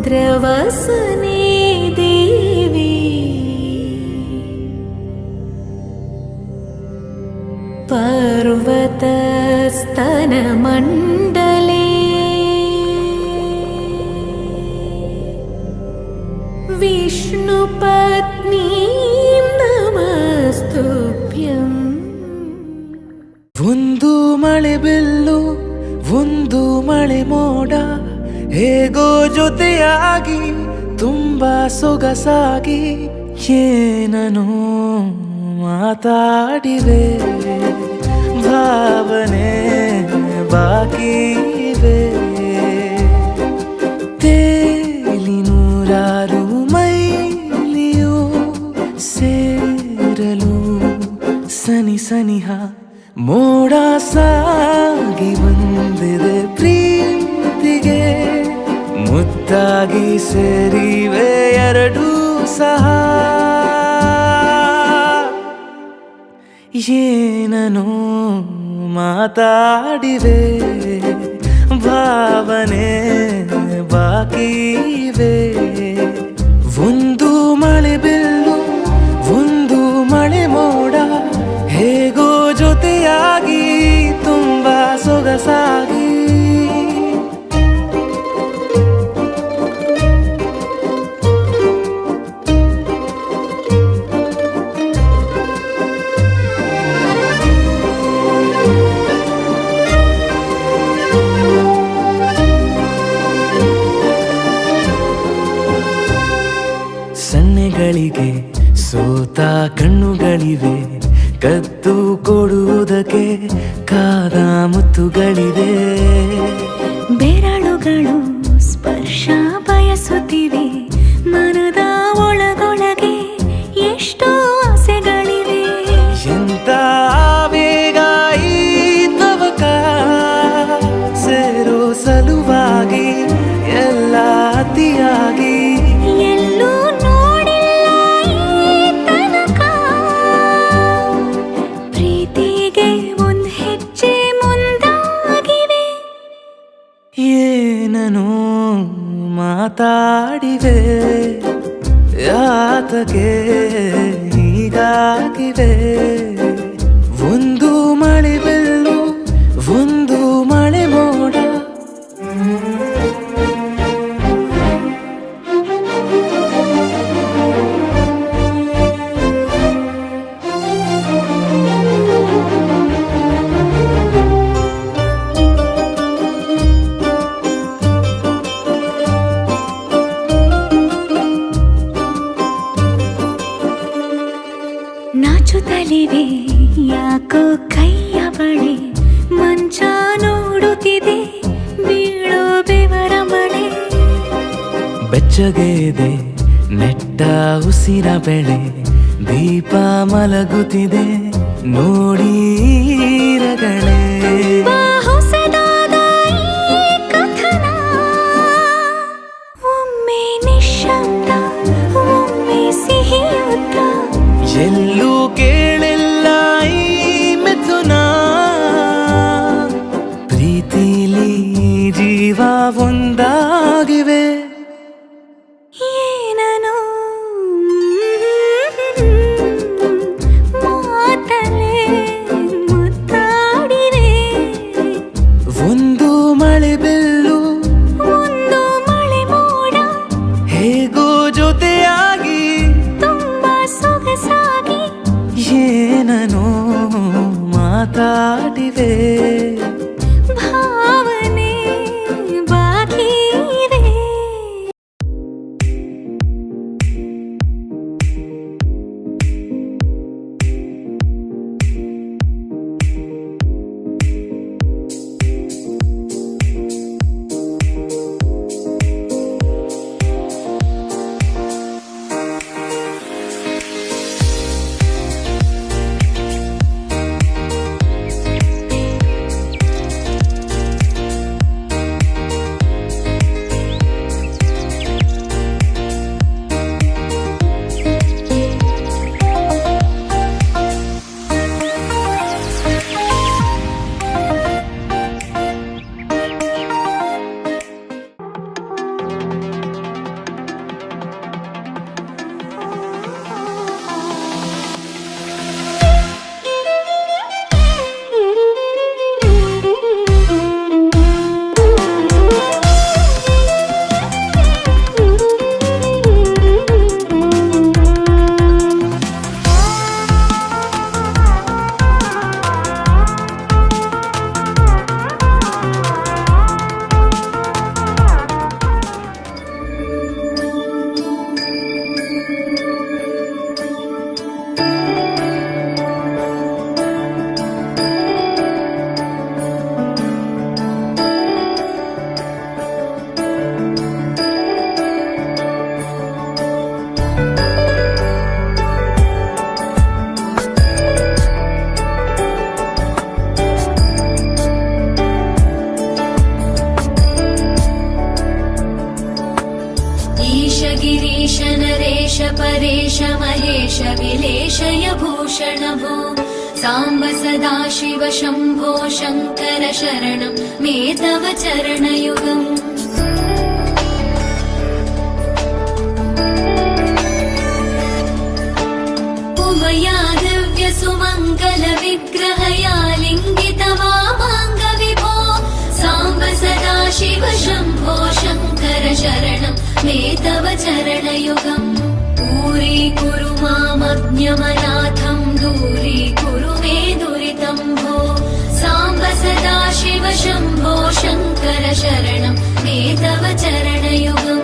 समुद्रवसने देवी पर्वतस्तनमण्डले विष्णुपत्नी नमस्तुभ्यं ಒಂದು ಮಳೆ ಬಿಲ್ಲು ಒಂದು ಮಳೆ ಮೋಡ ಹೇಗೋ ಜೊತೆಯಾಗಿ ತುಂಬಾ ಸೊಗಸಾಗಿ ಏನನು ಮಾತಾಡಿವೆ ಭಾವನೆ ಬಾಕಿವೆ ತೇಲಿ ನೂರಾರು ಮೈಲಿಯು ಸೇರಲು ಸನಿ ಸನಿಹ ಮೋಡ ಸಾಗಿ ಬಂದಿದೆ ಪ್ರೀತಿಗೆ ಮುತ್ತಾಗಿ ಸೇರಿವೆ ಎರಡೂ ಸಹ ಏನನು ಮಾತಾಡಿವೆ ಭಾವನೆ ಬಾಕಿವೆ ಒಂದು ಮಳೆ ಬಿಲ್ಲು ಒಂದು ಮಳೆ ಮೋಡ ಹೇಗೋ ಜೊತೆಯಾಗಿ ತುಂಬಾ ಸೊಗಸಾಗಿ ಸನ್ನೆಗಳಿಗೆ ಸೋತ ಕಣ್ಣುಗಳಿವೆ ಕದ್ದು ಕೊಡುವುದಕ್ಕೆ ಕಾದ ಮುತ್ತುಗಳಿವೆ ಬೆರಳುಗಳು ಸ್ಪರ್ಶ ಬಯಸುತ್ತಿವೆ ಮನದ ಒಳಗೊಳಗೆ ಎಷ್ಟೋ ಆಸೆಗಳಿವೆ ಎಂತ ಬೇಗ ಈ ತವಕ ಸೇರೋ ಸಲುವಾಗಿ ಎಲ್ಲ ಅತಿಯಾಗಿ ಎಲ್ಲೂ ನೋಡಿಲ್ಲ ಈ ತನಕ ಪ್ರೀತಿಗೆ ಒಂದ್ ಹೆಜ್ಜೆ ಮುಂದಾಗಿವೆ ಏನನು ಮಾತಾಡಿವೆ ಯಾತಕ್ಕೆ ಹೀಗಾಗಿವೆ ಒಂದು ಮಳೆ ಬಿಲ್ಲು ಒಂದು ಮಳೆ ಮೋಡ ನಾಚುತ್ತಲಿವೆ ಯಾಕೋ ಕೈಯ ಬಳೆ ಮಂಚ ನೋಡುತ್ತಿದೆ ಬೀಳೋ ಬೆವರ ಮಳೆ ಬೆಚ್ಚಗೆದೆ ನೆಟ್ಟ ಉಸಿರ ಬೆಳೆ ದೀಪ ಮಲಗುತ್ತಿದೆ ನೋಡಿ ರಗಳೇ ಹೊಸದಾದ ಈ ಕಥನ ಒಮ್ಮೆ ನಿಶ್ಶಬ್ದ ಒಮ್ಮೆ ಸಿಹಿಯುತ್ತ ಎಲ್ಲೂ ಕೇಳಿಲ್ಲ ಈ ಮಿಥುನ ಪ್ರೀತಿಲಿ ಜೀವ ಒಂದಾಗಿವೆ ಏನನು ಮಾತಲೆ ಮುತ್ತಾಡಿವೆ ಒಂದು ಮಳೆ ಬಿಲ್ಲು ಒಂದು ಮಳೆ ಮೋಡ ಹೇಗೋ ಜೊತೆಯಾಗಿ ತುಂಬಾ ಸೊಗಸಾಗಿ ಏನನು ಮಾತಾಡಿವೆ ಭಾವನೆ ಬಾಕಿವೆ ईश गिरीश नरेश परेश महेश विलेशय भूषण भो साम्ब सदा शिव शम्भो शङ्कर शरणं मे तव चरणयुगम् उमया दिव्य सुमङ्गल विग्रहया लिङ्गित वामाङ्गविभो साम्ब सदा शिव शम्भो शङ्कर शरणं मे तव चरणयुगम् दूरीकुरु मामज्ञमनाथं दूरीकुरु मे दुरितं भो साम्ब सदा शिव शम्भो शङ्कर शरणं मे तव चरणयुगम्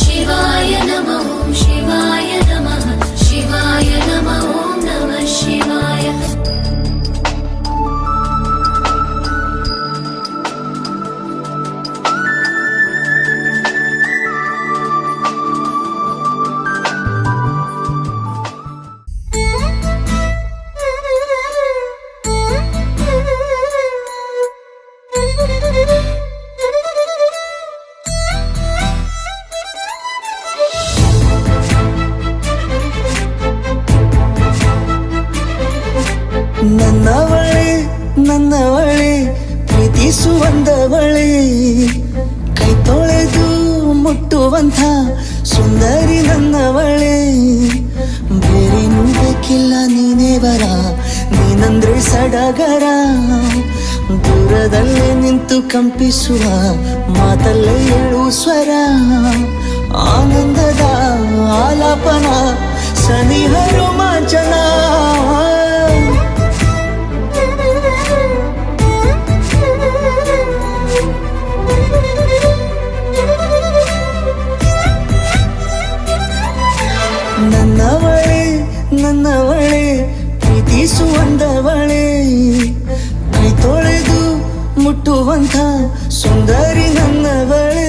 शिवाय नमः शिवाय नमः शिवाय नमः ॐ नमः शिवाय ನನ್ನವಳೆ ಪ್ರೀತಿಸುವಂದವಳೆ ಕೈ ತೊಳೆದು ಮುಟ್ಟುವಂಥ ಸುಂದರಿ ನನ್ನವಳೆ ಬೇರೇನೂ ಬೇಕಿಲ್ಲ ನೀನೇ ವರ ನೀನಂದ್ರೆ ಸಡಗರ ದೂರದಲ್ಲೇ ನಿಂತು ಕಂಪಿಸುವ ಮಾತಲ್ಲೇ ಏಳು ಸ್ವರ ಆನಂದದ ಆಲಾಪನ ಸನಿಹ ರೋಮಾಂಚನ ನನ್ನವಳೆ ಪ್ರೀತಿಸುವಂದವಳೆ ಕೈ ತೊಳೆದು ಮುಟ್ಟುವಂಥ ಸುಂದರಿ ನನ್ನವಳೆ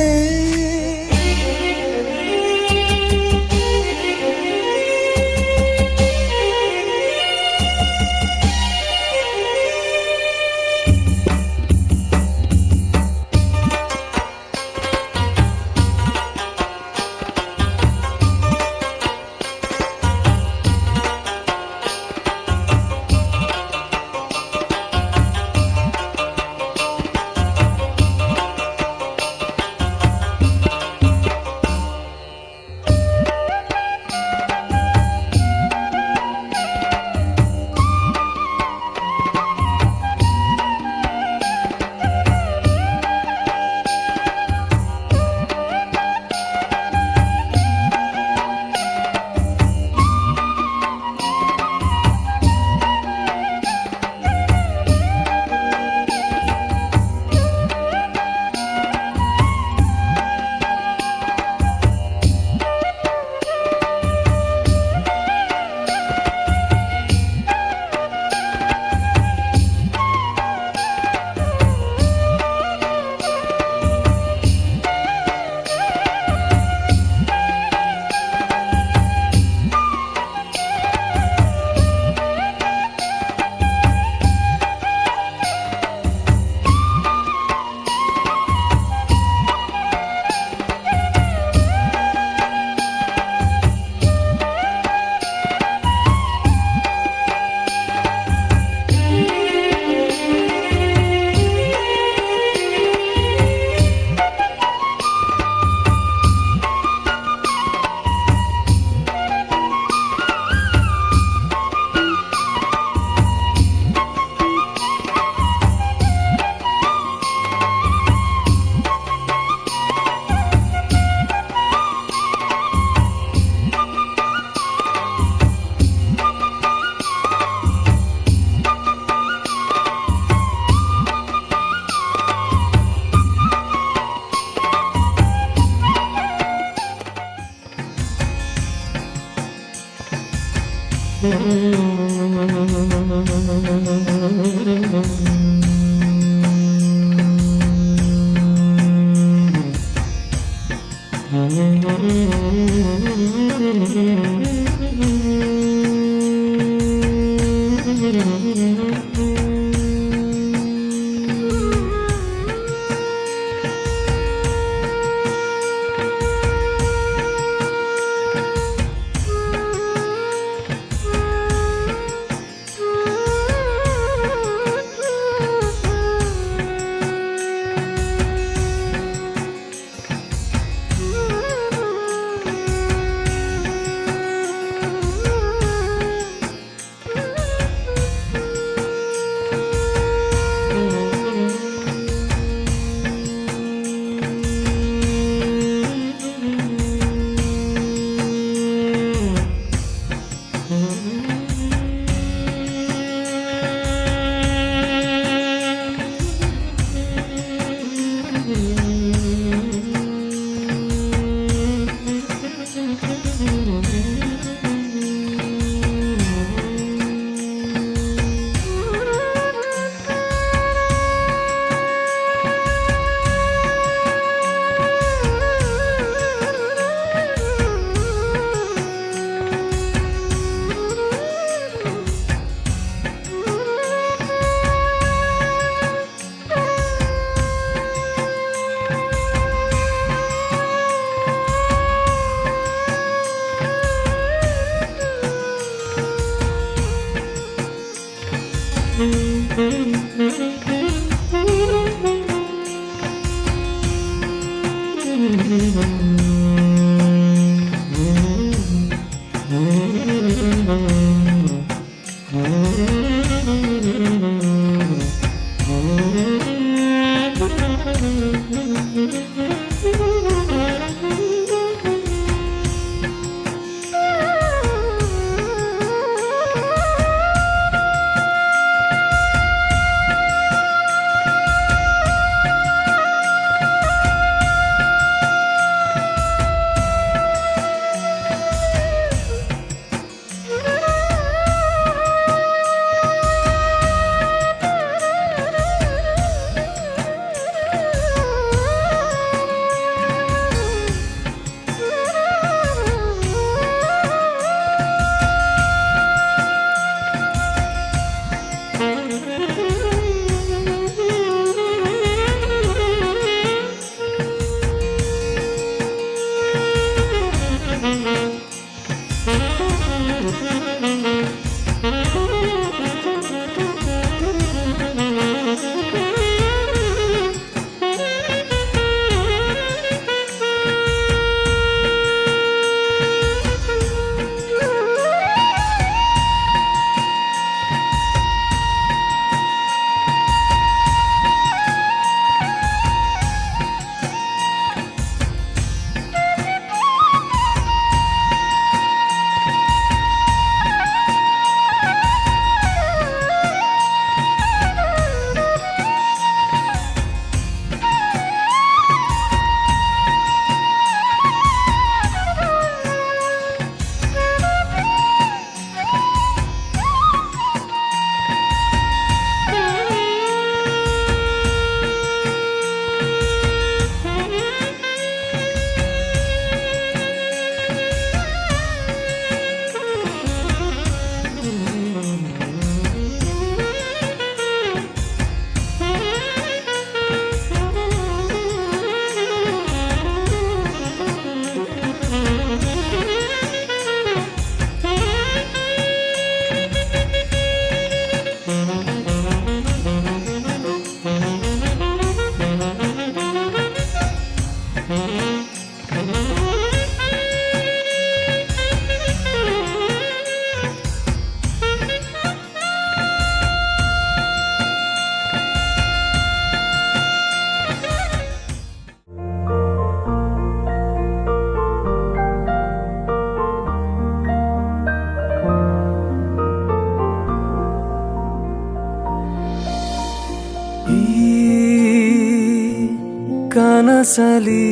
ಕನಸಲಿ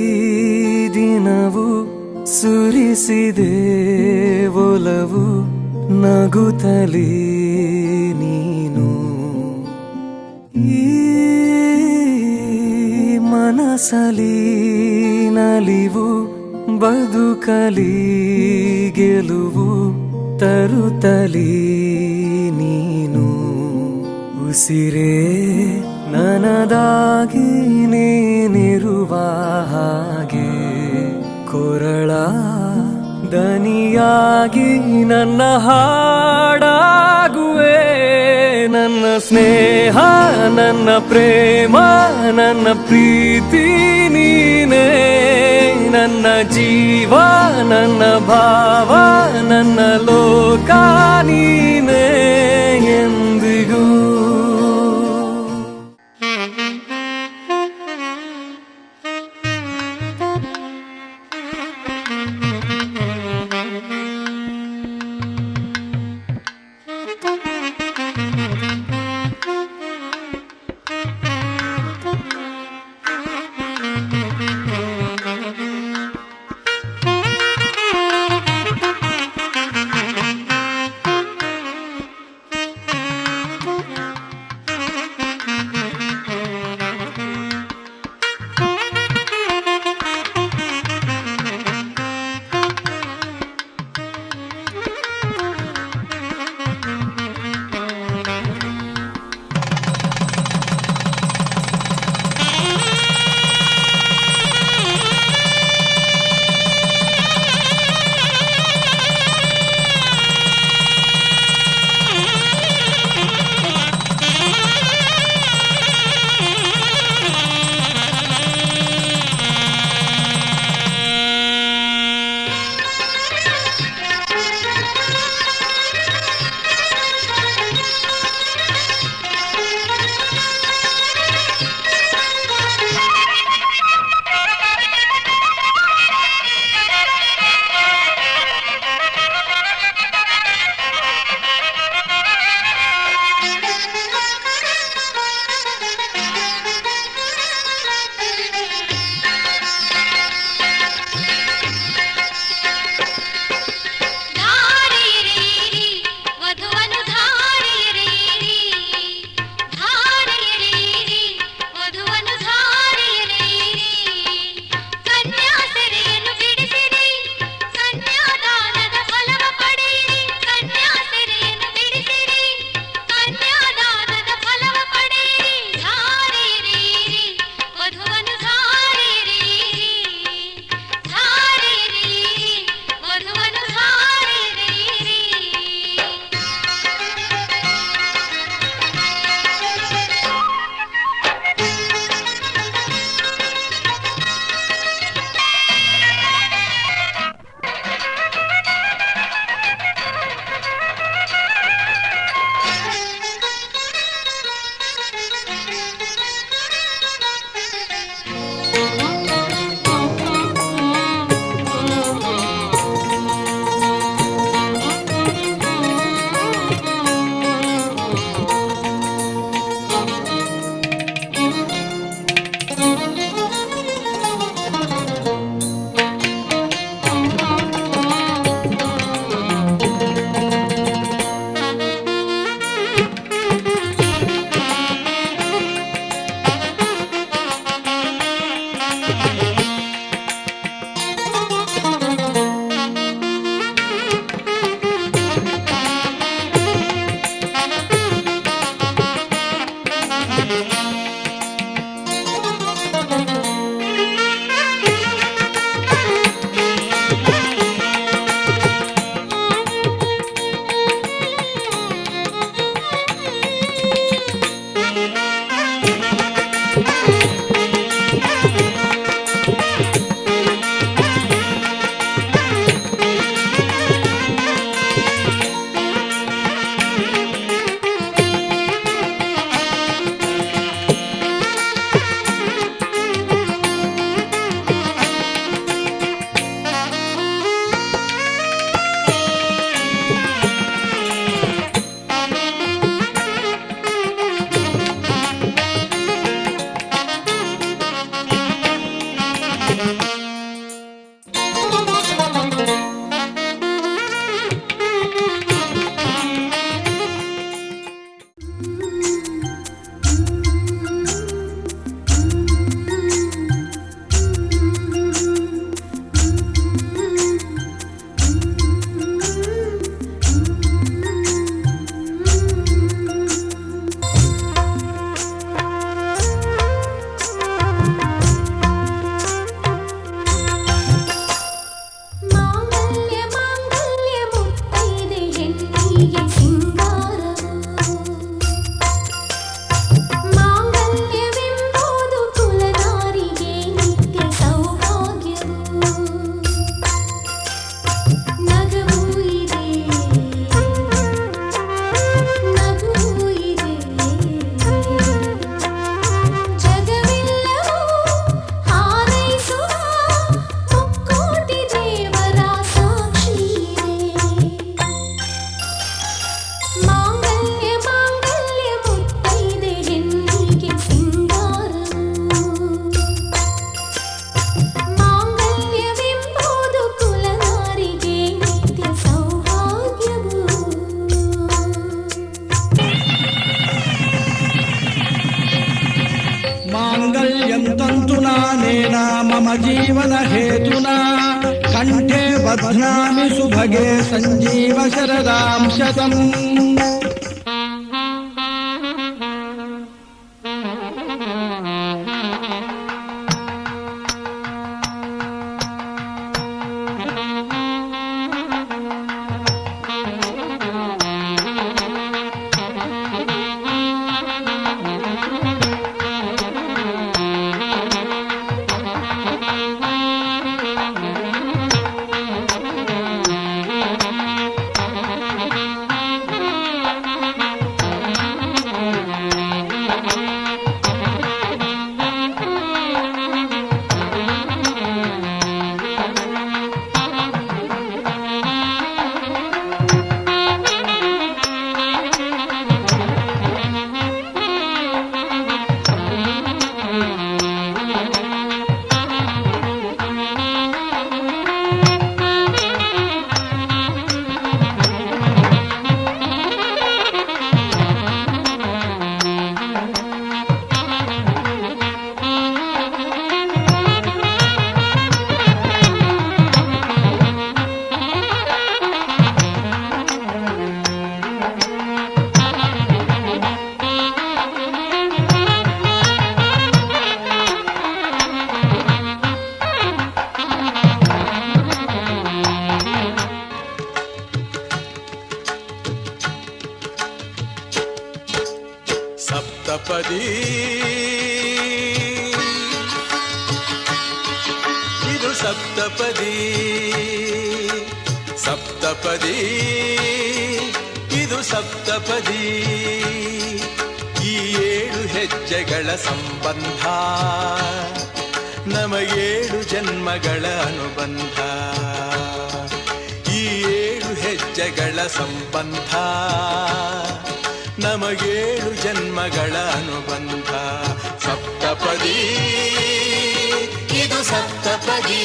ದಿನವು ಸುರಿಸಿದೆ ಒಲವು ನಗುತ್ತಲೇ ನೀನು ಈ ಮನಸಲಿ ನಲಿವು ಬದುಕಲಿ ಗೆಲುವು ತರುತ್ತಲೀ ನೀನು ಉಸಿರೇ ನನದಾಗಿ ನೀನಿರುವ ಹಾಗೆ ಕೊರಳ ದನಿಯಾಗಿ ನನ್ನ ಹಾಡಾಗುವೆ ನನ್ನ ಸ್ನೇಹ ನನ್ನ ಪ್ರೇಮ ನನ್ನ ಪ್ರೀತಿ ನೀನೇ ನನ್ನ ಜೀವ ನನ್ನ ಭಾವ ನನ್ನ ಲೋಕ ನೀನೇ ಎಂದಿಗೂ जीवन हेतुना कंठे बध्नामि सुभगे संजीव शरदां शतम्। ಸಪ್ತಪದಿ ಇದು ಸಪ್ತಪದಿ ಸಪ್ತಪದಿ ಇದು ಸಪ್ತಪದಿ ಈ ಏಳು ಹೆಜ್ಜೆಗಳ ಸಂಬಂಧ ನಮಗೇಳು ಜನ್ಮಗಳ ಅನುಬಂಧ ಈ ಏಳು ಹೆಜ್ಜೆಗಳ ಸಂಬಂಧ ನಮಗೇಳು ಜನ್ಮಗಳ ಅನುಬಂಧ ಸಪ್ತಪದಿ ಇದು ಸಪ್ತಪದಿ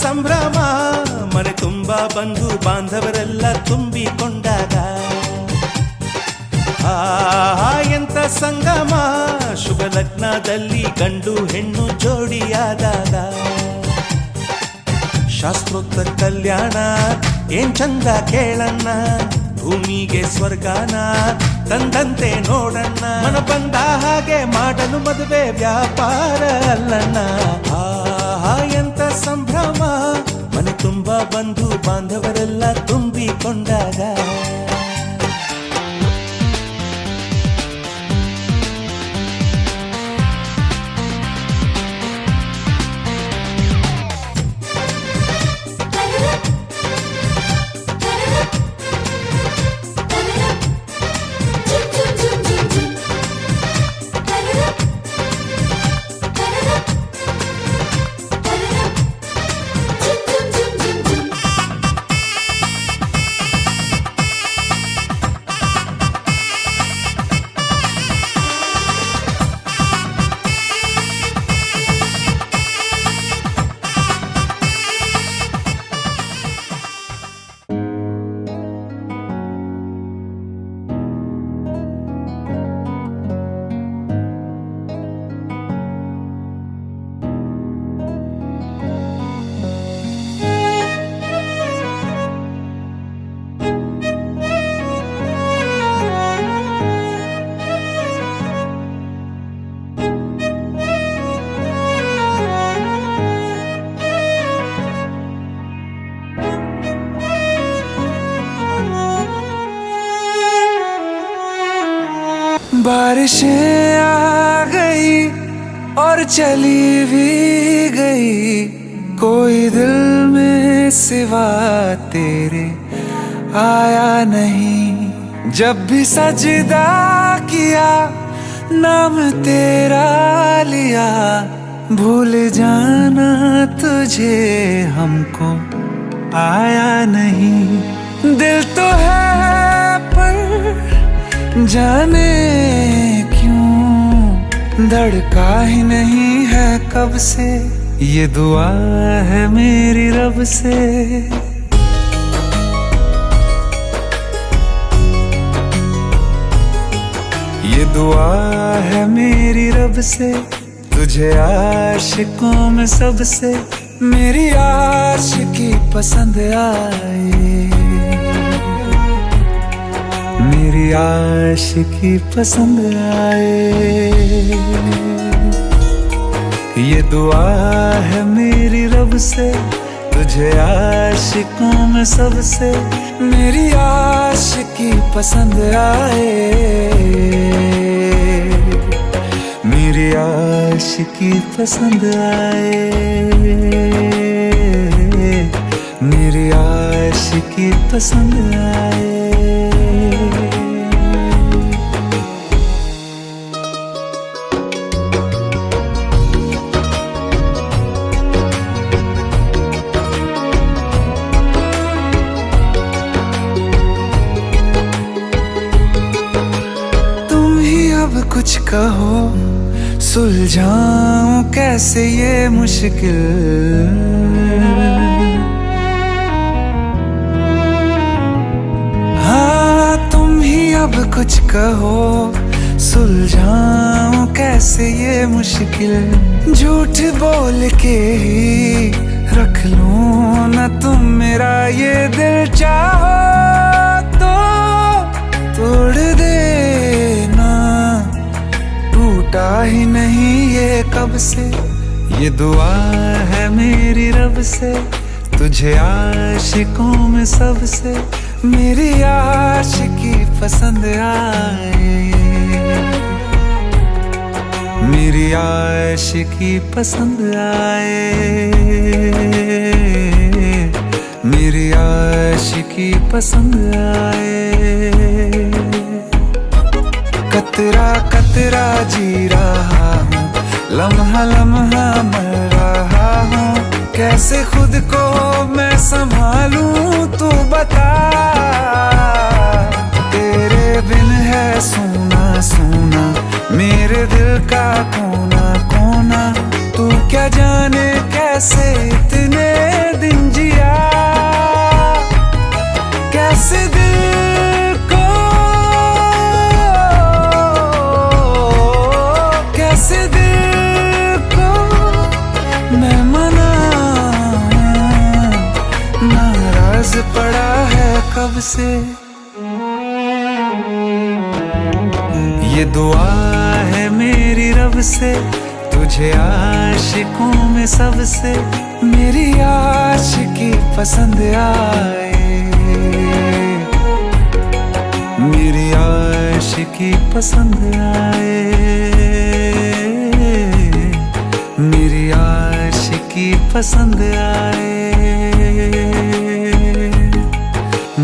ಸಂಭ್ರಮ ಮನೆ ತುಂಬ ಬಂಧು ಬಾಂಧವರೆಲ್ಲ ತುಂಬಿಕೊಂಡಾಗ ಎಂತ ಸಂಗಮ ಶುಭ ಲಗ್ನದಲ್ಲಿ ಗಂಡು ಹೆಣ್ಣು ಜೋಡಿಯಾದಾಗ ಶಾಸ್ತ್ರೋಕ್ತ ಕಲ್ಯಾಣ ಏನ್ ಚಂದ ಕೇಳಣ್ಣ ಭೂಮಿಗೆ ಸ್ವರ್ಗಾನ ತಂದಂತೆ ನೋಡಣ್ಣ ಮನ ಬಂದ ಹಾಗೆ ಮಾಡಲು ಮದುವೆ ವ್ಯಾಪಾರ ಅಲ್ಲಣ್ಣ ಎಂತ ಸಂಭ್ರಮ ಮನೆ ತುಂಬ ಬಂಧು ಬಾಂಧವರೆಲ್ಲ ತುಂಬಿಕೊಂಡಾಗ बारिशें आ गई और चली भी गई कोई दिल में सिवा तेरे आया नहीं जब भी सजदा किया नाम तेरा लिया भूल जाना तुझे हमको आया नहीं दिल तो है पर जाने क्यों धड़का ही नहीं है कब से ये दुआ है मेरी रब से दुआ है मेरी रब से, तुझे आशिकों में सबसे मेरी आशिकी पसंद आए, मेरी आशिकी पसंद आए। ये दुआ है मेरी रब से, तुझे आशिकों में सबसे मेरी आशिकी पसंद आए, मेरी आशिकी पसंद आए, मेरी आशिकी पसंद आए। अब कुछ कहो, सुलझाऊं कैसे ये मुश्किल, हाँ तुम ही अब कुछ कहो, सुलझाऊं कैसे ये मुश्किल। झूठ बोल के ही रख लूं ना तुम मेरा ये दिल, चाहो तो तोड़ देना, टूटा ही नहीं ये कब से। ये दुआ है मेरी रब से, तुझे आशिकों में सबसे मेरी आशिकी पसंद आए, मेरी आशिकी पसंद आए, मेरी आशिकी पसंद आए। कतरा कतरा जी रहा हूँ, लम्हा लम्हा मर रहा हूँ, कैसे खुद को मैं संभालूं तू बता। तेरे बिन है सूना सूना मेरे दिल का कोना कोना, तू क्या जाने कैसे इतने दिन जिया, कैसे दिल को कैसे दिल को मैं मनाऊं, नाराज पड़ा है कब से। ये दुआ है मेरी रब से, तुझे आशिकों में सबसे मेरी आशिकी पसंद आए, मेरी आशिकी पसंद आए, मेरी आशिकी पसंद आए,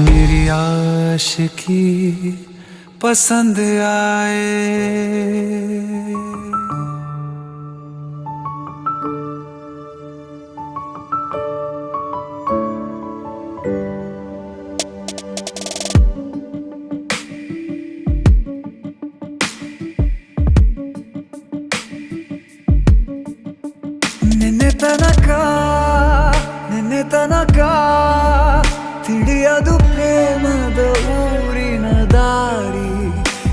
मेरी आशिकी पसंद आए। ನಿನ್ನೆ ತನಕ ತಿಳಿಯದು ಪ್ರೇಮದ ಊರಿನ ದಾರಿ,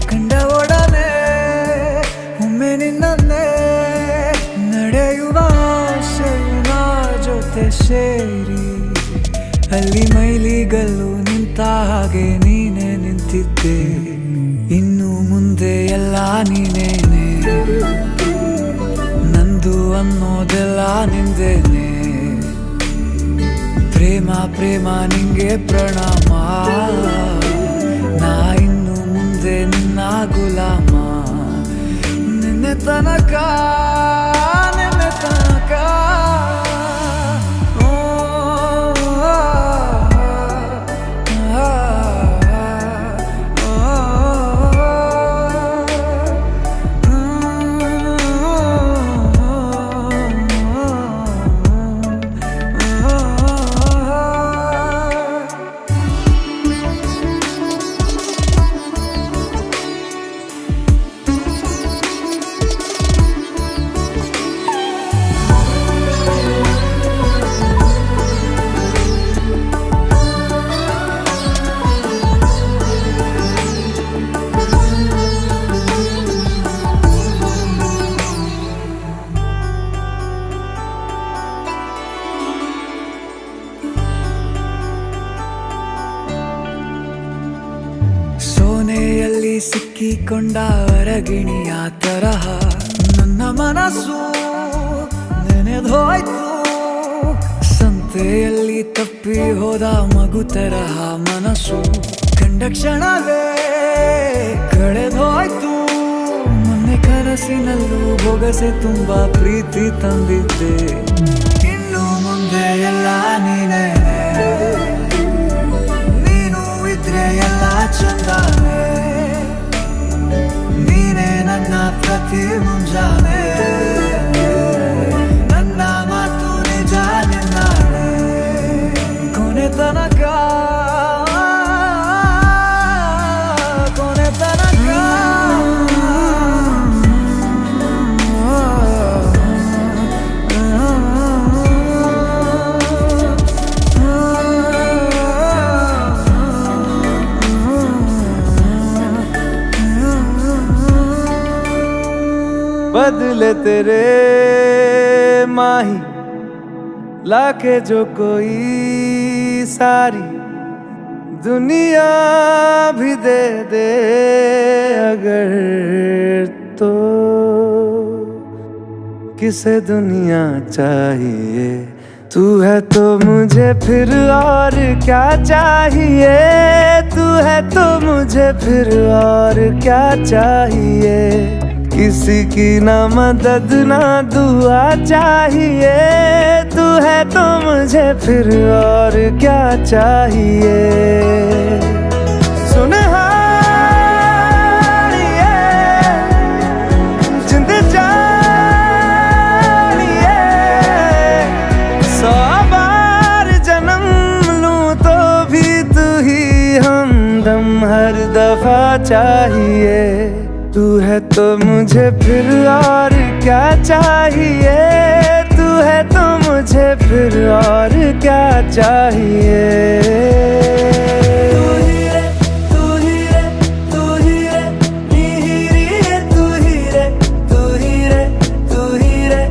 ಕಂಡ ಒಡನೆ ಒಮ್ಮೆ ನಿನ್ನೇ ನಡೆಯುವ ಆಸೆಯ ಜೊತೆ ಸೇರಿ, ಅಲ್ಲಿ ಮೈಲಿಗಲ್ಲು ನಿಂತ ಹಾಗೆ ನೀನೆ ನಿಂತಿದ್ದೆ, ಇನ್ನು ಮುಂದೆ ಎಲ್ಲ ನೀನೇನೆ, ನಂದು ಅನ್ನೋದೆಲ್ಲ ನಿಂದೇನೆ, ಪ್ರೇಮ ಪ್ರೇಮ ನಿಂಗೆ ಪ್ರಣಾಮ, ನಾ ಇನ್ನು ಮುಂದೆ ನಿನ್ನ ಗುಲಾಮ, ನಿನ್ನೆ ತನಕ ನಿನ್ನೆ ತನಕ ಸಿಕ್ಕಿಕೊಂಡ ಹೊರಗಿಣಿಯ ತರಹ ನನ್ನ ಮನಸ್ಸು ನೆನೆದೋಯ್ತು. ಸಂತೆಯಲ್ಲಿ ತಪ್ಪಿ ಹೋದ ಮಗು ತರಹ ಮನಸ್ಸು ಕಂಡ ಕ್ಷಣವೇ ಕಳೆದೋಯ್ತು. ಮೊನ್ನೆ ಕನಸಿನಲ್ಲೂ ಬೊಗಸೆ ತುಂಬಾ ಪ್ರೀತಿ ತಂದಿದ್ದೆ. ಇನ್ನು ಮುಂದೆ ಎಲ್ಲ ನೀನೇ, ನೀನು ಇದ್ರೆ ಎಲ್ಲ ಚಂದಾನೆ. ನೀನೇ ನನ್ನ ಪ್ರತಿ ಮುಂಜಾನೆ, ನನ್ನ ಮಾತು ನಿಜ ನಿನ್ನಾನೆ. ಕೊನೆ ತನಕ ಕೊನೆ ತನಕ बदले तेरे माही लाके जो कोई सारी दुनिया भी दे दे अगर तो किसे दुनिया चाहिए. तू है तो मुझे फिर और क्या चाहिए. तू है तो मुझे फिर और क्या चाहिए. किसी की ना मदद ना दुआ चाहिए. तू है तो मुझे फिर और क्या चाहिए. सुनहारिए जिंद जानिए, 100 बार जन्म लूं तो भी तू ही हमदम हर दफा चाहिए. तू है तो मुझे फिर और क्या चाहिए. तू है तो मुझे फिर और क्या चाहिए. तू ही रे, तू ही रे, तू ही रे, नीरी है तू ही रे, तू ही रे, तू ही रे,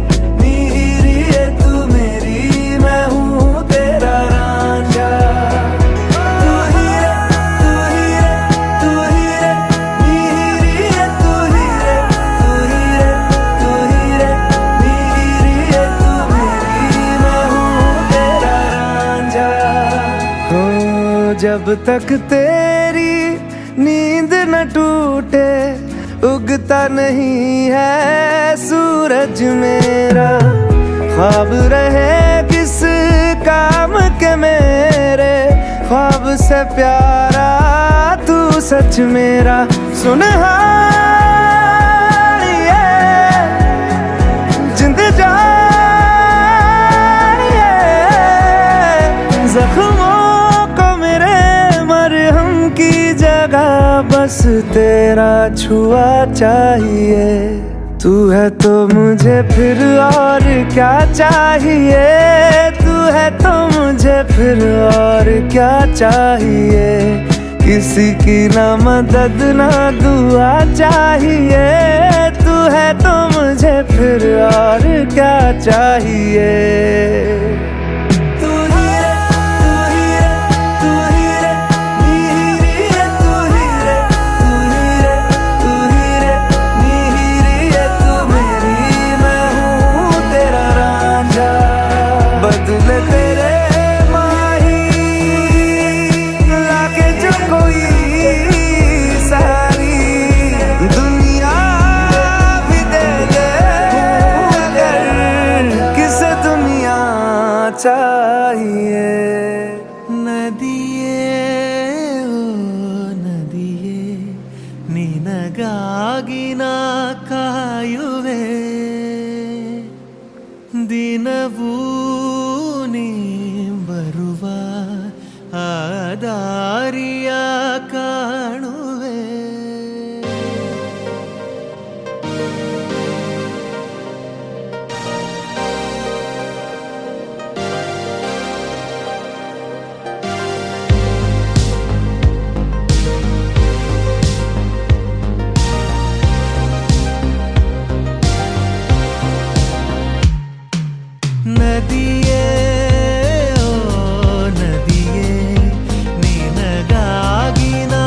नीरी है तू मेरी, मैं हूँ तेरा रांझा. तू ही रे, तू ही रे, तू ही रे, नीरी है तू ही रे, तू ही रे, तू ही रे, नीरी है तू मेरी, मैं हूँ तेरा रांझा. हो जब तक तेरी नींद न टूटे उगता नहीं है सूरज मेरा. ख्वाब रहे किस काम के मेरे, ख्वाब से प्यारा तू सच मेरा. सुनहारिए जिंद जानिए, जख्मों को मेरे मरहम की जगह बस तेरा छुआ चाहिए. तू है तो मुझे फिर और क्या चाहिए. तू है तो मुझे फिर और क्या चाहिए. किसी की ना मदद ना दुआ चाहिए. तू है तो मुझे फिर और क्या चाहिए. तू ही रे, तू ही रे, तू ही रे, नीरी है तू ही रे, तू ही रे, तू ही रे, नीरी है तू मेरी, मैं हूँ तेरा रांझा. बदले तेरे माही लाके जो कोई सारी दुनिया भी दे दे अगर किसे दुनिया चाहिए. ನದಿಯೇ ಓ ನದಿಯೇ ನಿನಗಾಗಿ ನಾ ಕಾಯುವೆ. ದಿನವೂ ನೀ ಬರುವ ಆ ದಾರಿಯ ಕಾಣುವೆ. ನದಿಯೇ ಓ ನದಿಯೇ ನಿನಗಾಗಿ ನಾ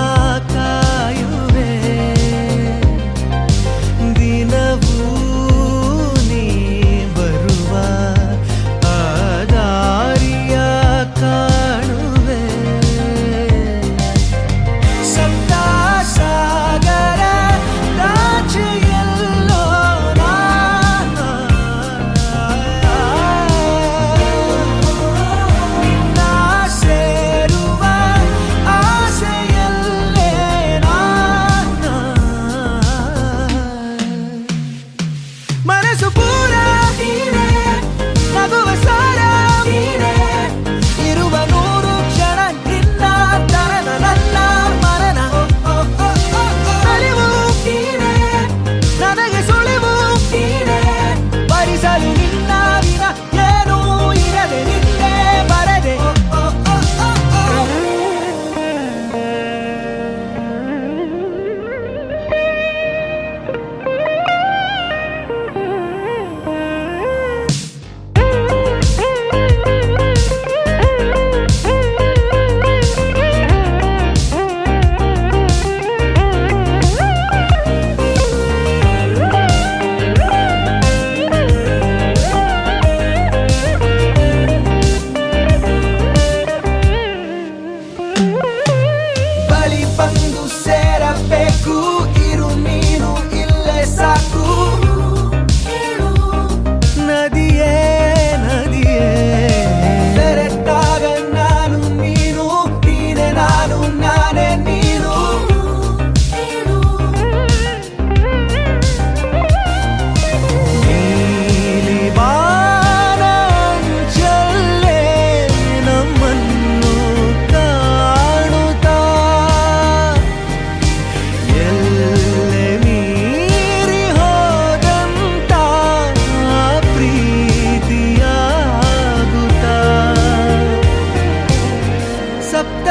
ಸಪ್ತ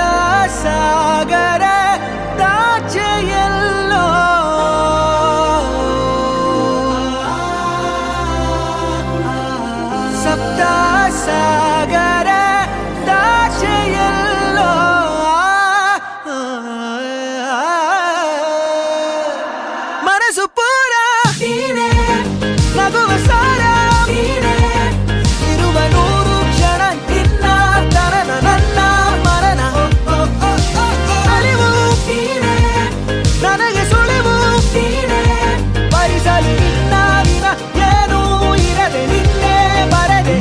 ಸಾಗರ ದಾಚೆಯಲ್ಲೋ ಸಪ್ತ ಸಾಗರ ದಾಚೆಯಲ್ಲೋ ಮನಸ್ಸು ಪೂರ ನೀನೇ ನಗುವ ಸಾರ ನೀನೇ ಇರುವ ನೂರು ಕ್ಷಣ ನಿನ್ನ ತರನ ನನ್ನ ಮರಣ ಅರಿವು ನೀನೇ ನನಗೆ ಸುಳಿವು ನೀನೇ ಬರಿಸಲು ನಿನ್ನ ವಿನ ಏನೂ ಇರದೆ ನಿನ್ನೆ ಬರದೆ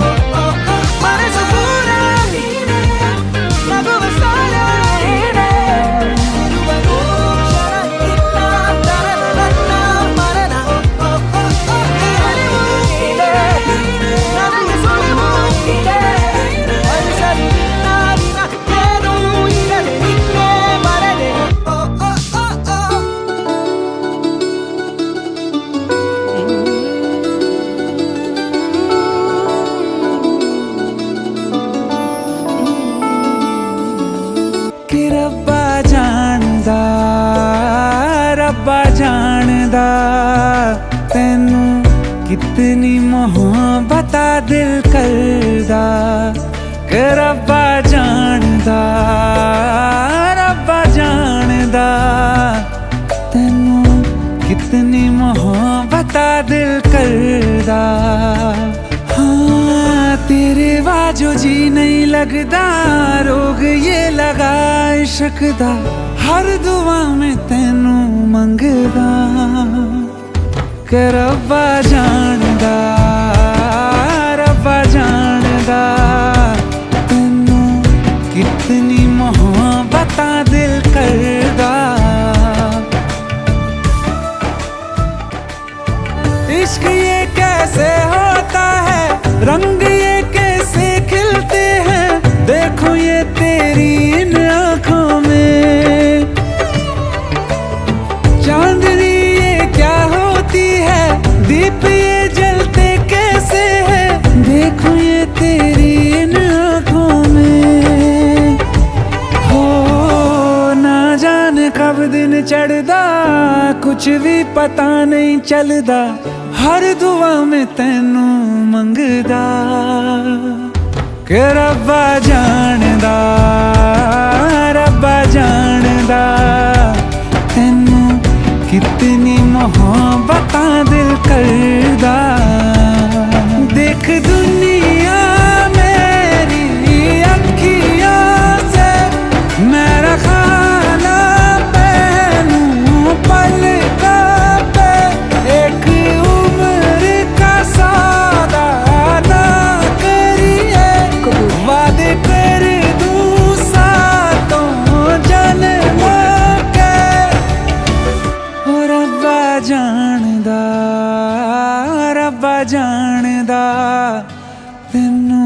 ಮನಸ್ಸು ಪೂರ ನೀನೇ ನಗುವ ಸಾರ ನೀನೇ ಇರುವ ನೂರು ಕ್ಷಣ ನಿನ್ನ ತರನ ನನ್ನ ಮರಣ ಅರಿವು ನೀನೇ ನನಗೆ ಸುಳಿವು ನೀನೇ ಬರಿಸಲು ನಿನ್ನ ವಿನ ಏನೂ ಇರದೆ ನಿನ್ನೆ ಬರದೆ कि रब्बा जानदा रब्बा जानदा तैनू कितनी मोहब्बत दिल करदा कि रब्बा जानदा तैनू कितनी मोहब्बत दिल करदा हाँ तेरे बाजो जी नहीं लगदा रोग ये लगा इश्क दा हर दुआ में तैनू मंगदा कि रब्बा जानदा तैनू कितनी मोहब्बत दिल करदा इश्क ये कैसे होता है रंग ये कैसे खिलते हैं देखो ये तेरी इन आँखों में चांदनी ये क्या होती है दीप ये जलते कैसे हैं देखो ये तेरी इन आँखों में हो ना जाने कब दिन चढ़दा कुछ भी पता नहीं चलदा हर दुआ में तैनू मंगदा कि रब्बा जानदा तैनू कितनी मोहब्बत दिल करदा देख दुनिया मेरी अखियों से मेरा खाना पहनू पलकों पे एक उम्र का सौदा ना करिए वादे कर दूं सातों जन्मों के ओ रब्बा जानदा तैनू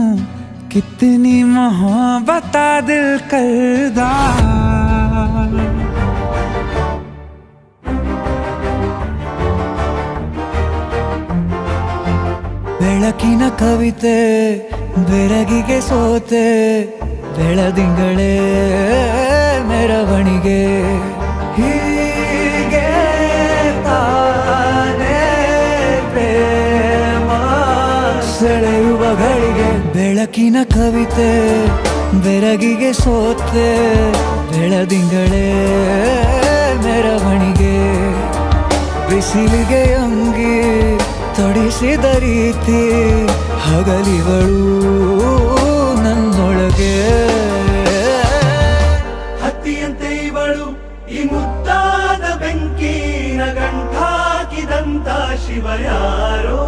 कितनी मोहब्बत दिल करदा ಬೆಳಕಿನ ಕವಿತೆ ಬೆರಗಿಗೆ ಸೋತೆ ಬೆಳದಿಂಗಳೇ ಮೆರವಣಿಗೆ ಹೀಗೆ ತಾನೇ ಪ್ರೇಮ ಸೆಳೆಯುವ ಗಳಿಗೆ ಬೆಳಕಿನ ಕವಿತೆ ಬೆರಗಿಗೆ ಸೋತೆ ಬೆಳದಿಂಗಳೇ ಮೆರವಣಿಗೆ ಬಿಸಿಲಿಗೆ ಅಂಗಿ ತೊಡಿಸಿದ ರೀತಿ ಹಗಲಿಗಳು ನನ್ನೊಳಗೆ ಹತ್ತಿಯಂತೆ ಇವಳು ಈ ಮುದ್ದಾದ ಬೆಂಕಿನ ಗಂಟಾಕಿದಂತ ಶಿವ ಯಾರೋ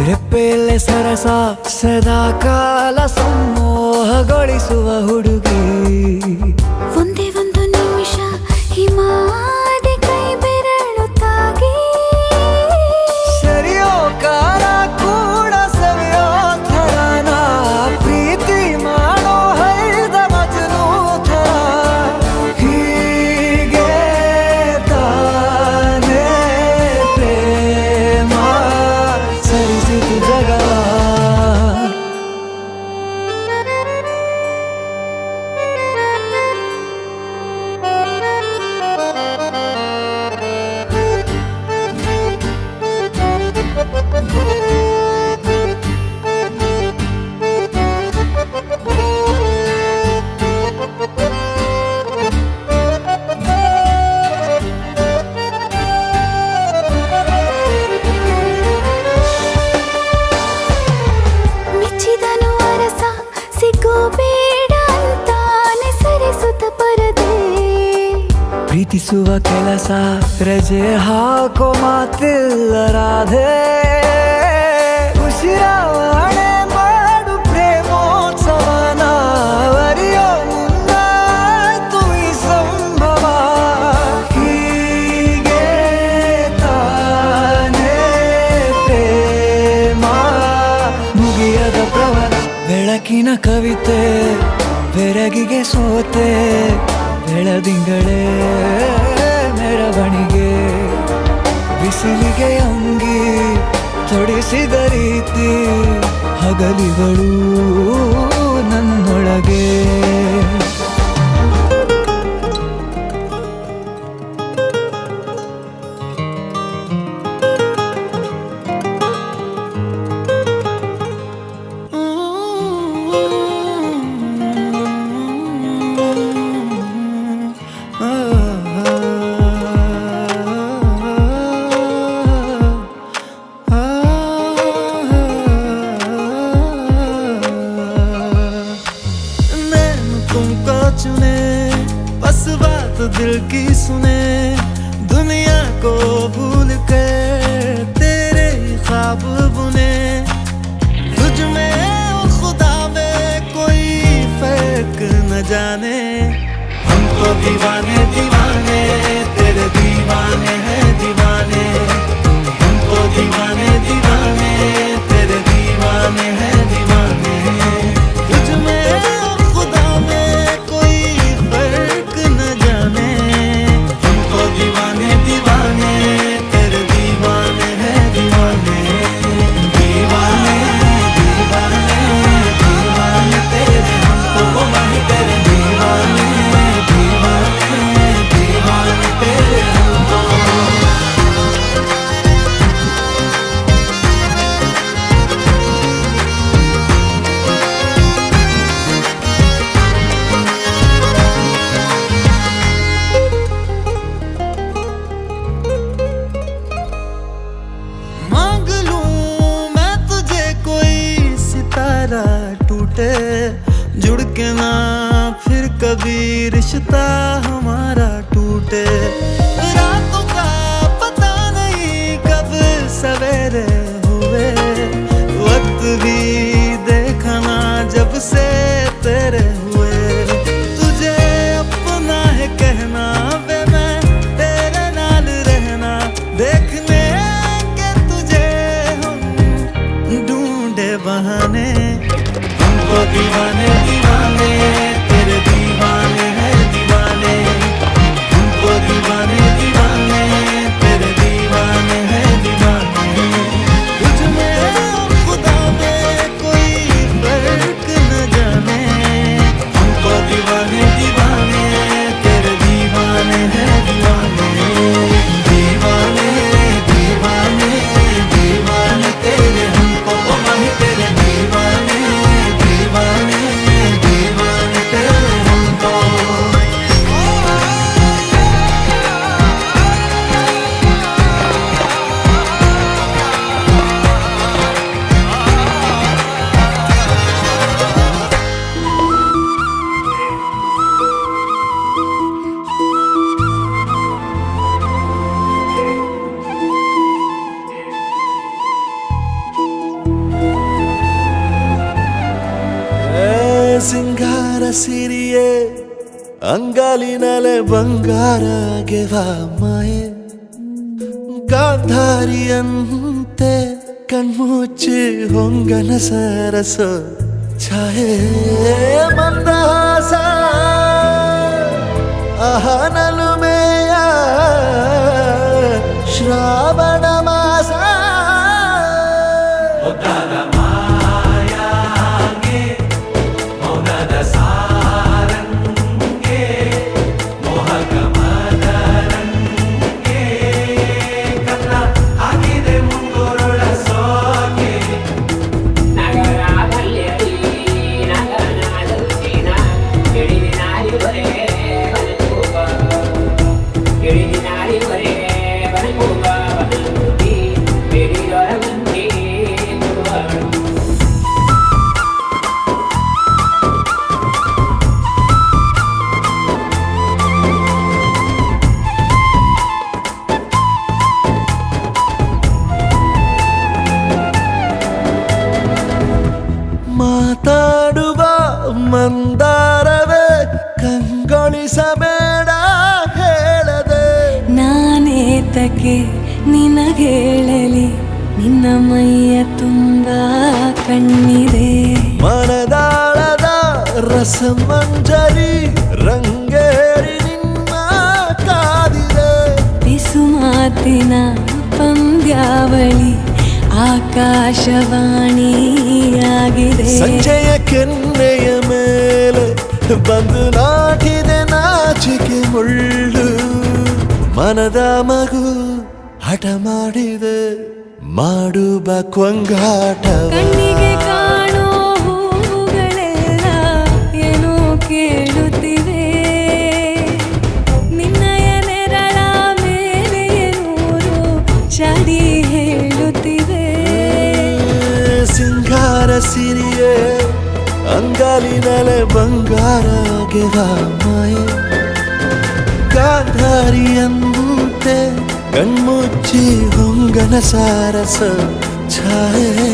ರೆಪ್ಪೆಯಲ್ಲೇ ಸರಸ ಸದಾ ಕಾಲ ಸಂಮೋಹಗೊಳಿಸುವ ಹುಡುಗಿ ಒಂದೇ ಒಂದು ನಿಮಿಷ ಹಿಮಾದಿ ಕೈ ಬೆರಳು ತಾಗಿ ಸರಿಯೋ ಕಾಲ ಪ್ರೀತಿಸುವ ಕೆಲಸ ರಜೆ ಹಾಕೋ ಮಾತಿಲ್ಲ ರಾಧೆ ಉಸಿರಾವಣೆ ಮಾಡು ಪ್ರೇಮೋತ್ಸವನ ಅರಿಯೋ ಮುನ್ನಾಯ್ತು ಈ ಸಂಭವ ಹೀಗೆ ತಾನೇ ಪ್ರೇಮ ಮುಗಿಯದ ಪ್ರವರ ಬೆಳಕಿನ ಕವಿತೆ ಬೆರಗಿಗೆ ಸೋತೆ ಬೆಳದಿಂಗಳೇ ಮೆರವಣಿಗೆ ಬಿಸಿಲಿಗೆ ಅಂಗಿ ತೊಡಿಸಿದ ರೀತಿ ಹಗಲಿಗಳು ನನ್ನೊಳಗೆ तुमको चुने बस बात दिल की सुने दुनिया को भूल कर तेरे ख्वाब बुने तुझ में और खुदा में कोई फर्क न जाने हम तो दीवाने दीवाने तेरे दीवाने हैं दीवाने हम तो दीवाने दीवाने तेरे दीवाने हैं दीवाने तुझ में दीवाने दीवाने तेरे दीवाने हैं दीवाने दीवाने दीवाने दीवाने तेरे हमको वही तेरे दीवाने दीवाने दीवाने तेरे हमको टूटे जुड़ के ना फिर कभी रिश्ता हमारा टूटे रातों का पता नहीं कब सवेरे हुए वक्त भी देखना जब से तेरे हुए तुझे अपना है कहना वे मैं तेरे नाल रहना देखने के तुझे हम ढूंढे बहाने दीवाने दीवाने तेरे दीवाने हैं दीवाने हमको दीवाने दीवाने तेरे दीवाने हैं दीवाने तुझ में खुदा में कोई फर्क न जाने हमको दीवाने दीवाने तेरे दीवाने हैं दीवाने दीवाने दीवाने दीवाने तेरे हमको वही तेरे दीवाने दीवाने दीवाने तेरे हमको ಸಿಂಗಾರ ಸಿರಿಯೇ ಅಂಗಾಲಿನಲೆ ಬಂಗಾರ ಗೆವ ಮಾಯೆ ಗಾಂಧಾರಿಯಂತೆ ಕಣ್ಮುಚ್ಚಿ ಹೊಂಗನ ಸರಸ ಛಾಯೆ ಮಂದಹಾಸ ಅಹನಲುಮೆಯ ಶ್ರಾವಣ ಮಾಸ Bye. ಏಕೆ ನಿನಗೇಳಲಿ ನಿನ್ನ ಮೈಯ ತುಂಬ ಕಣ್ಣಿದೆ. ಮನದಾಳದ ರಸಮಂಜರಿ ರಂಗೇರಿ ನಿನ್ನ ಕಾದಿದೆ. ಬಿಸು ಮಾತಿನ ಪಂದ್ಯಾವಳಿ ಆಕಾಶವಾಣಿಯಾಗಿದೆ. ಸಂಜೆಯ ಕೆನ್ನೆಯ ಮೇಲೆ ಬಂದು ನಾಟಿದೆ ನಾಚಿಕೆ ಮುಳ್ಳು. ಮನದ ಮಗು ಹಠ ಮಾಡಿದೆ ಮಾಡುವ ಕೊಂಗಾಟ. ಕಣ್ಣಿಗೆ ಕಾಣೋ ಹೂವುಗಳೆಲ್ಲ ಏನೋ ಕೇಳುತ್ತಿವೆ. ನಿನ್ನಯ ನೆರಳ ಮೇಲೆ ನೂರು ಚಡಿ ಹೇಳುತ್ತಿವೆ. ಸಿಂಗಾರ ಸಿರಿಯೇ ಅಂಗಾಲಿನಲೆ ಬಂಗಾರ ಮಾಯೆ. ಗಾಂಧಾರಿಯಂತೆ ಕಣ್ಮುಚ್ಚಿ ಹೊಂಗನ ಸಾರಸ ಛಾಯೆ.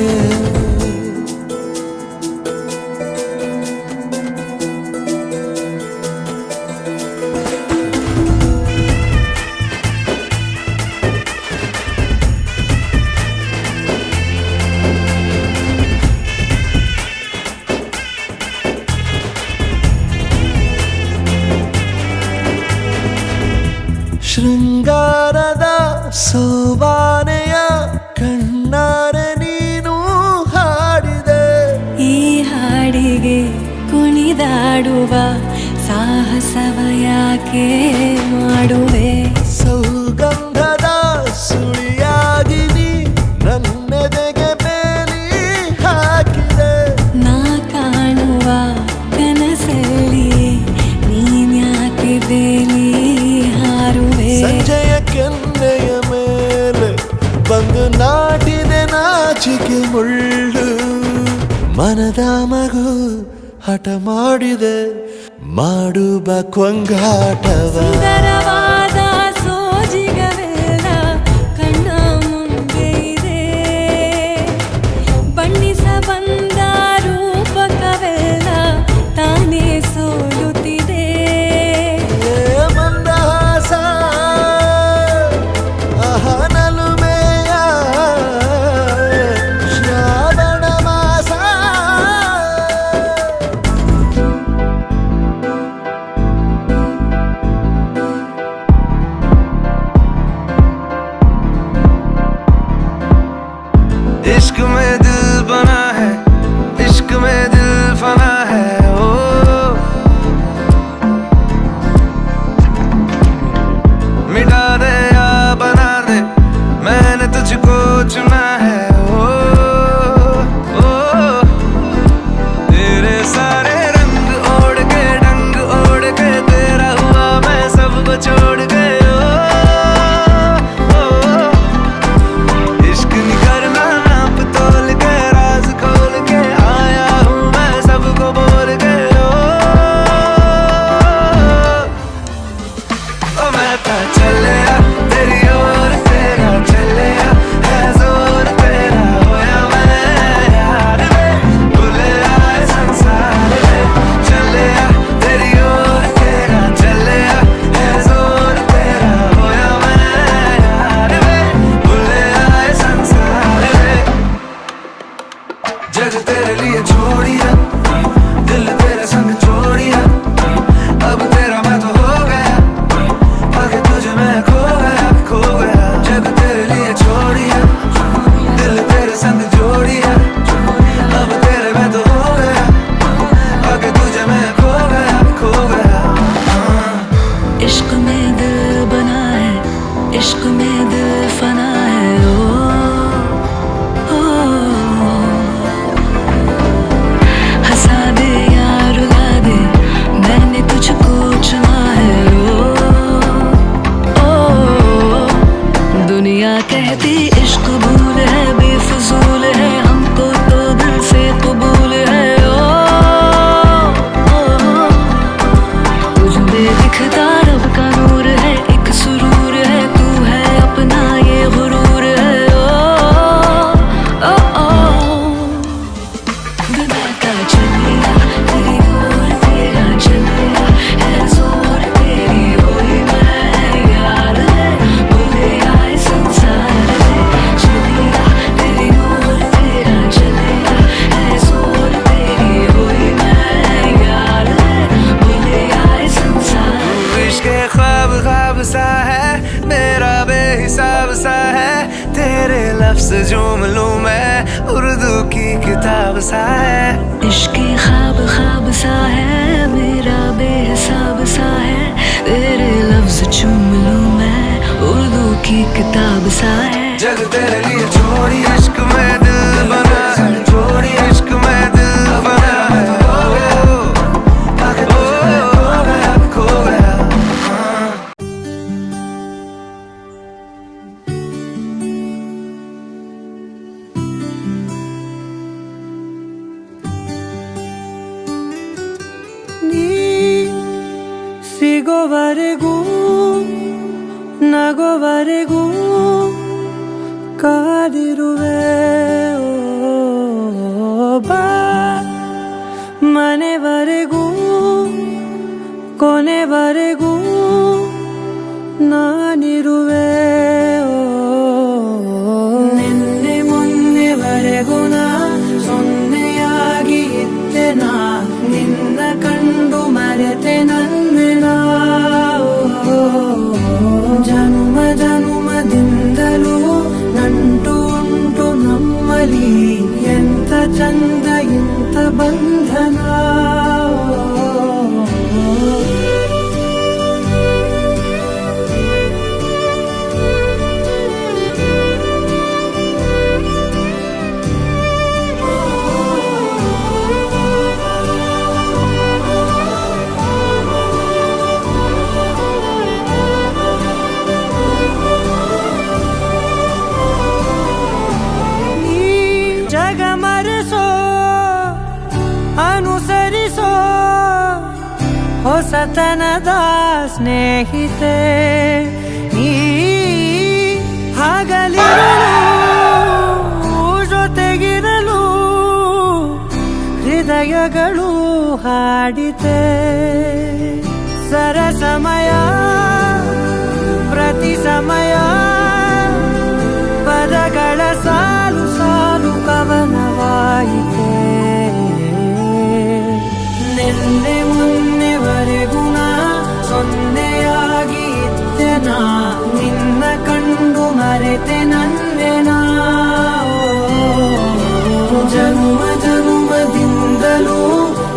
ಶೃಂಗಾರದ ಸೋಬಾನೆಯ ಕಣ್ಣಾರೆ ನೀನು ಹಾಡಿದೆ. ಈ ಹಾಡಿಗೆ ಕುಣಿದಾಡುವ ಸಾಹಸವ ಯಾಕೆ ಮಾಡುವೆ. ಸೌಗಂಧದ ಸುಳಿಯಾಗಿ ನೀ ನನ್ನೆದೆಗೆ ಬೇಲಿ ಹಾಕಿದೆ. ನಾ ಕಾಣುವ ಕನಸಲ್ಲಿ ನೀನ್ಯಾಕೆ ಬೇಲಿ ಹಾರುವೆ. ಸಂಜೆಯ ಕೆನ್ನೆಯ ಮೇಲೆ ಬಂದು ನಾಟಿದೆ ನಾಚಿಕೆ ಮುಳ್ಳು. ಮನದ ಮಗು ಹಠ ಮಾಡಿದೆ ಮಾಡುವ ಕೊಂಗಾಟವ. ಸುಂದರವಾದ ಸೋಜಿಗವೆಲ್ಲ ಕಣ್ಣ ಮುಂದೆ ಇದೆ. ಬಣ್ಣಿಸ ಬಂದ ರೂಪಕವೆಲ್ಲ ತಾನೇ ಸೋಲುತ್ತಿದೆ. ಮಂದಹಾಸ ಅಹನಲುಮೆಯ ಶ್ರಾವಣ ಮಾಸ. इश्क में दिल बना है, इश्क में दिल फना है. ओ मिटा दे या बना दे मैंने तुझको चुना है. ओ तेरे सारे रंग ओढ़ के डंग ओढ़ के तेरा हुआ मैं सबको छोड़ के. इश्क नहीं करना नाप तोल के राज खोल के आया हूँ मैं सबको बोल के. ओ मैं तो चलिया तेरी ओर तेरा चलिया है जोर तेरा होया मैं यार में भूले आए संसार में. चलिया तेरी ओर तेरा चलिया है जोर तेरा होया मैं यार में भूले आए संसार में. जग तेरे लिए छोड़िया दिल तेरे संग छोड़िया. अब तेरा मैं तो हो गया आगे तुझे मैं खो गया खो गया. जग तेरे लिए छोड़िया दिल तेरे संग जोड़िया. अब तेरे मैं तो हो गया आगे तुझे मैं खो गया खो गया. इश्क में दिल बना है, इश्क में दिल फना है. ओ किताब सा है। इश्क की ख्वाब ख्वाब सा है, मेरा बेहिसाब सा है। तेरे लफ्ज चूम लूं मैं, उर्दू की किताब सा है। जग तेरे लिए छोड़ी इश्क में दिल बना है, छोड़ी इश्क में दिल बना है। खो गया ಸಿಗೋವರೆಗೂ ನಗೋವರೆಗೂ ಕಾದಿರುವೆ ಬಾ ಮನೆವರೆಗೂ ಕೊನೆವರೆಗೂ ನಾನಿರುವೆ ನಿನ್ನೆ ಮೊನ್ನೆವರೆಗೂ ನಾ ಸೊನ್ನೆಯಾಗಿ ಇದ್ದೆ ನಾ, ನಿನ್ನ ಕಂಡು ಮರೆತೆ ನನ್ನೆನ ಜನುಮ ಜನುಮದಿಂದಲೂ ನಂಟು ಉಂಟು ನಮ್ಮಲಿ, ಎಂತ ಚಂದ ಇಂಥ ಬಂಧನ. ಅನುಸರಿಸೋ ಹೊಸತನದ ಸ್ನೇಹಿತೆ ನೀ, ಹಗಲಿರಲು ಜೊತೆಗಿರಲು ಹೃದಯಗಳು ಹಾಡಿತೆ. ಸರಸಮಯ ಪ್ರತಿ ಸಮಯ ಪದಗಳ ಸಾಲು ಸಾಲು ಕವನವಾಯಿತೆ. ನಿನ್ನೆ ಮೊನ್ನೆವರೆಗೂ ನಾ ಸೊನ್ನೆಯಾಗಿ ಇದ್ದೆ ನಾ, ನಿನ್ನ ಕಂಡು ಮರೆತೆ ನನ್ನೆನ ಜನುಮ ಜನುಮದಿಂದಲೂ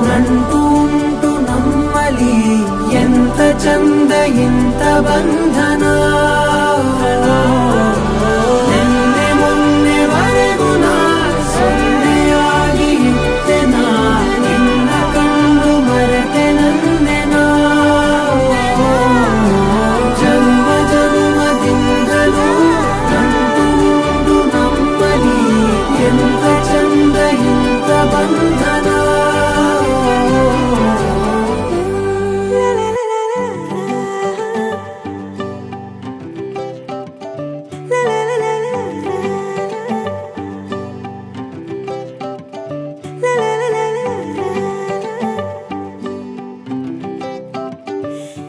ನಂಟು ಉಂಟು ನಮ್ಮಲಿ, ಎಂತ ಚಂದ ಇಂಥ ಬಂಧನ. ನಿನ್ನೆ ಮೊನ್ನೆವರೆಗೂ ನಾ ಸೊನ್ನೆಯಾಗಿ ಇದ್ದೆ ನಾ, ನಿನ್ನ ಕಂಡು ಮರೆತೆ ನನ್ನೆನ ಜನ್ಮ ಜನ್ಮದಿಂದಲೂ ನಂಟು ಉಂಟು ನಮ್ಮಲಿ, ಎಂತ ಚಂದ ಇಂಥ ಬಂಧನ.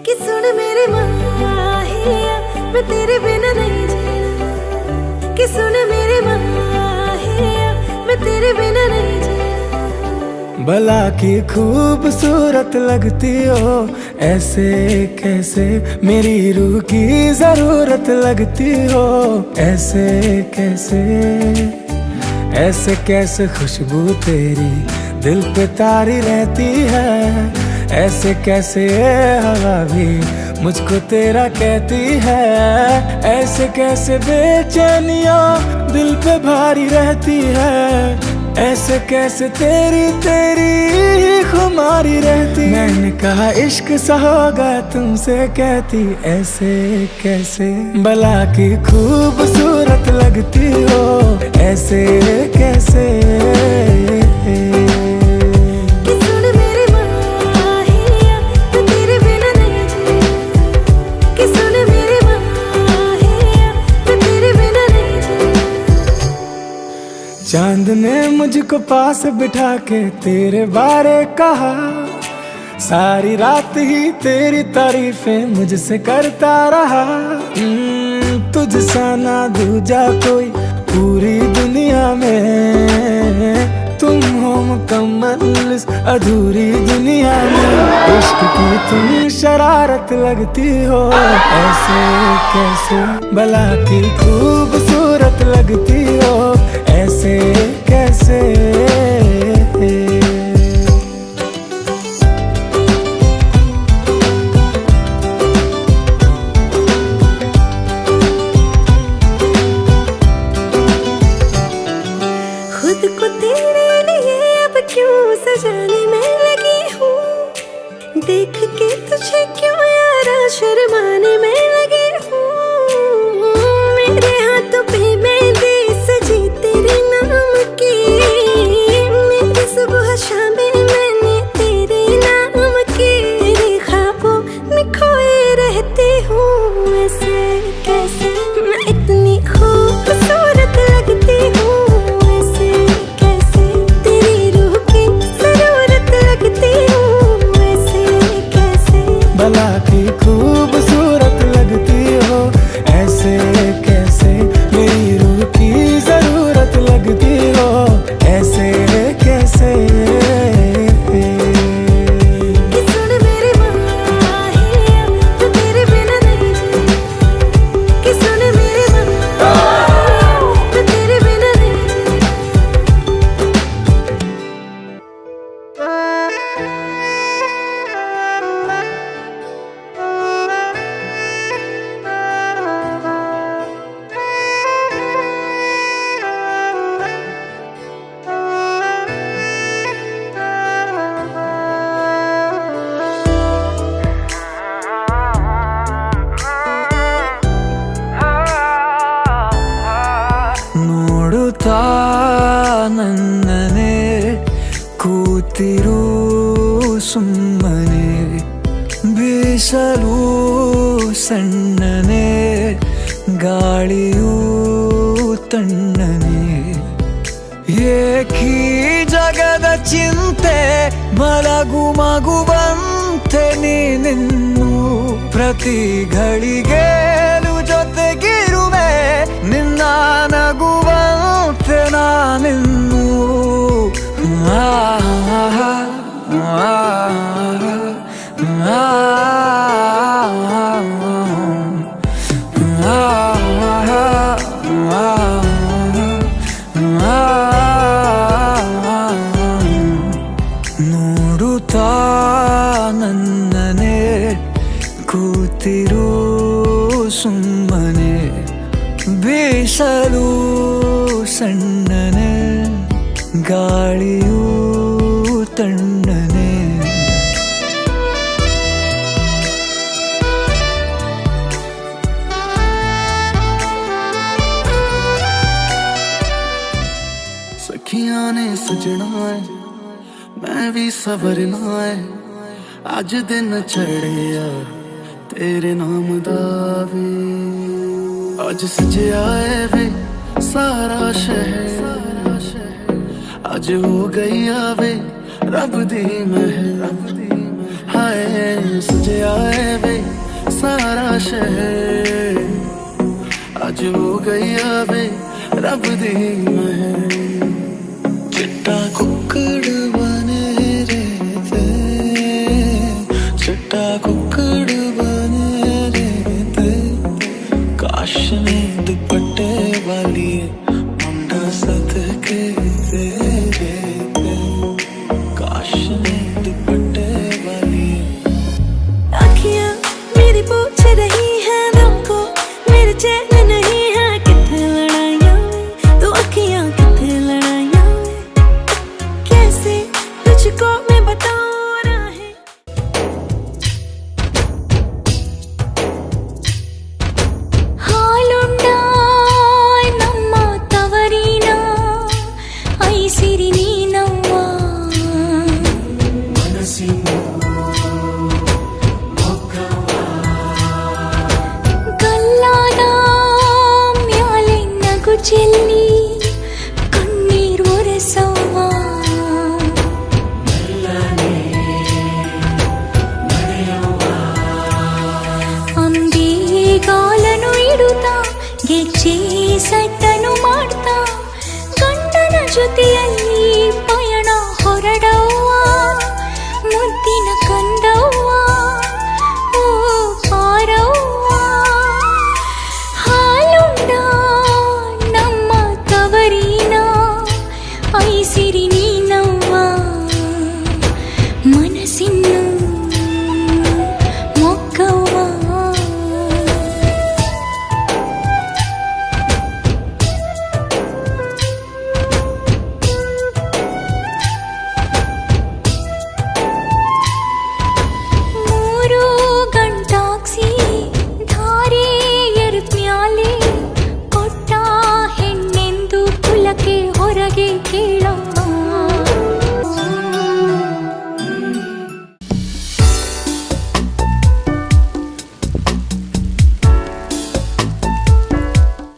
कि सुन मेरे माहिया, मैं तेरे बिना नहीं जीना। कि सुन मेरे माहिया, मैं तेरे बिना नहीं जीना। भला की खूबसूरत लगती हो, ऐसे कैसे मेरी रूह की जरूरत लगती हो। ऐसे कैसे ऐसे कैसे खुशबू तेरी दिल पे तारी रहती है। ऐसे कैसे हवा भी मुझको तेरा कहती है। ऐसे कैसे बेचैनियाँ दिल पे भारी रहती है। ऐसे कैसे तेरी तेरी खुमारी रहती। मैंने कहा इश्क सा होगा तुमसे कहती, ऐसे कैसे भला की खूबसूरत लगती हो। ऐसे कैसे चांद ने मुझको पास बिठा के तेरे बारे कहा। सारी रात ही तेरी तारीफें मुझसे करता रहा। तुझसा ना दूजा कोई पूरी दुनिया में। तुम हो मुकम्मल इस अधूरी दुनिया में। इश्क की तुम शरारत लगती हो। ऐसे कैसे भला की खूबसूरत लगती हो। ऐसे कैसे क्यों सजाने में लगी हूँ, देख के तुझे क्यों यारा शर्माने में लगी हूँ। मेरे हाथों पे मेहंदी सजी तेरे नाम की, मेरी सुबह शामें मैंने तेरे नाम की। तेरे ख्वाबों में खोए रहती हूँ, ऐसे कैसे मैं इतनी खूबसूरत लगती हूँ, ऐसे कैसे तेरी रूह की जरूरत लगती हूँ, ऐसे कैसे भला की खूबसूरत लगती हो, ऐसे कैसे मेरी रूह की जरूरत लगती हो, ऐसे कैसे। कि सुन मेरे माहिया मैं तेरे बिना नहीं जी, कि सुन मेरे माहिया मैं तेरे बिना नहीं जी। ನೋಡುತ್ತಾ ನನ್ನನೆ ಕೂತಿರು ಸುಮ್ಮನೆ, ಬೀಸಲು ಸಣ್ಣನೆ ಗಾಳಿಯೂ ತಣ್ಣನೆ. ಏಕೀ ಜಗದ ಚಿಂತೆ ಮಲಗು ಮಗುವಂತೆ ನೀನಿನ್ನು, ಪ್ರತಿ ಘಳಿಗೆಲು ಜೊತೆಗಿರುವೆ ನಿನ್ನ ನಗುವಂತೆ ನಾನಿನ್ನು. ಆ ನೋಡುತ್ತಾ ನನ್ನನೆ ಕೂತಿರು ಸುಮ್ಮನೆ, ಬೀಸಲು ಸಣ್ಣನೆ ಗಾಳಿಯೂ ತಣ್ಣನೆ. सखियां ने सजना है मैं भी सवरना है, अज दिन चढ़िया तेरे नाम दा वे। अज सजया है वे सारा शहर, अज हो गई आवे रब दी महर। हाय सजया है वे सारा शहर, अज हो गई आवे रब दी महर। चिट्टा कुक्कड़ बने रहते, चिट्टा कुक्कड़ बने रहते, काश ने दुपट्टे वाली मुंडा सदके दे देते, काश ने दुपट्टे वाली। अखियाँ मेरी पूछ रही है दिल को, मेरे चैन नहीं है कितने लड़ाइयाँ में, तो अखियाँ कितने लड़ाइयाँ में, कैसे तुझको मैं बताऊँ राहें। ಹಾಲುಂಡಾಯ್ ನಮ್ಮ ತವರಿನ ಐಸಿರಿ ನೀನವ್ವ, ಗಲ್ಲಾದ ಮ್ಯಾಲೆ ನಗು ಚೆಲ್ಲಿ ಕಣ್ಣೀರ್ ಒರೆಸವ್ವ. ಅಂಬಿಗಾಲನು ಇಡುತ್ತಾ ಗೆಜ್ಜೆ ಸಟ್ಟನು ಮಾಡ್ತಾ ಗಂಡನ ಜೊತೆಯಲ್ಲಿ ಪಯಣ ಹೊರಡವ್ವ, ಮುದ್ದಿನ ಕಂದವ್ವ ಓ ಪಾರವ್ವ. ಹಾಲುಂಡ ನಮ್ಮ ತವರಿನ ಐಸಿರಿ ನೀನವ್ವ, ಮನಸ್ಸಿನ್ನು ಮೊಕ್ಕವ್ವ. ಹೊರಗೆ ಕೇಳಮ್ಮ